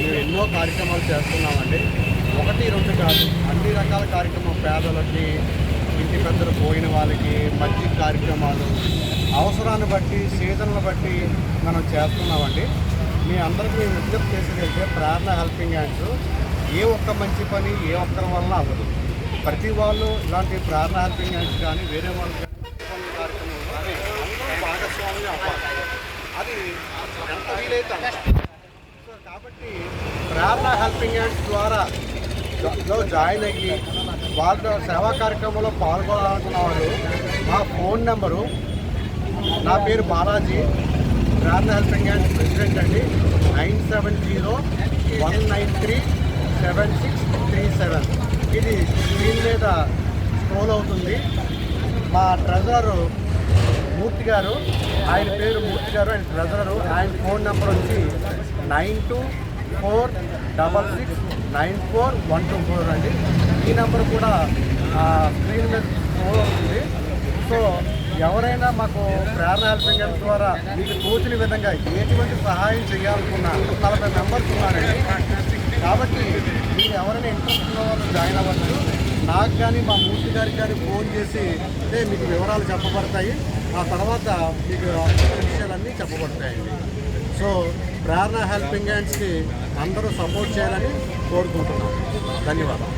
మేము ఎన్నో కార్యక్రమాలు చేస్తున్నామండి. ఒకటి రెండు కాదు, అన్ని రకాల కార్యక్రమం, పేదలకి, ఇంటి పెద్దలు పోయిన వాళ్ళకి మంచి కార్యక్రమాలు అవసరాన్ని బట్టి సీజన్లను బట్టి మనం చేస్తున్నామండి. మీ అందరికీ మేము విజ్ఞప్తి చేసేదైతే ప్రేరణ హెల్పింగ్ హ్యాండ్స్ ఏ ఒక్క మంచి పని ఏ ఒక్కరి వల్ల అవ్వదు. ప్రతి వాళ్ళు ఇలాంటి ప్రేరణ హెల్పింగ్ హ్యాండ్స్ కానీ వేరే వాళ్ళు కార్యక్రమం కానీ అందరూ భాగస్వామ్యం అవ్వాలి. అది ఎంత వీలైతే సో కాబట్టి ప్రేరణ హెల్పింగ్ హ్యాండ్స్ ద్వారా జాయిన్ అయ్యి వాళ్ళ సేవా కార్యక్రమంలో పాల్గొనాలనుకున్న వాళ్ళు మా ఫోన్ నెంబరు, నా పేరు బాలాజీ, ప్రేరణ హెల్పింగ్ హ్యాండ్స్ ప్రెసిడెంట్ అండి, 9701937637. ఇది స్క్రీన్ మీద స్క్రోల్ అవుతుంది. మా ట్రెజరరు మూర్తి గారు, ఆయన పేరు మూర్తి గారు, ఆయన ట్రెజరరు. ఆయన ఫోన్ నెంబర్ వచ్చి 9246694124 అండి. ఈ నెంబర్ కూడా స్క్రీన్ మీద స్క్రోల్ అవుతుంది. సో ఎవరైనా మాకు ప్రేరణ హెల్పింగ్ హ్యాండ్స్ ద్వారా మీకు తోచిన విధంగా ఎటువంటి సహాయం చేయాలనుకున్నా 40 మెంబర్స్ ఉన్నారండి. కాబట్టి మీరు ఎవరైనా ఇంట్రెస్ట్ ఉన్న వాళ్ళు జాయిన్ అవ్వచ్చు. నాకు కానీ మా మూర్తి గారికి కానీ ఫోన్ చేసి మీకు వివరాలు చెప్పబడతాయి. ఆ తర్వాత మీకు విషయాలన్నీ చెప్పబడతాయండి. సో ప్రేరణ హెల్పింగ్ హ్యాండ్స్కి అందరూ సపోర్ట్ చేయాలని కోరుకుంటున్నాను. ధన్యవాదాలు.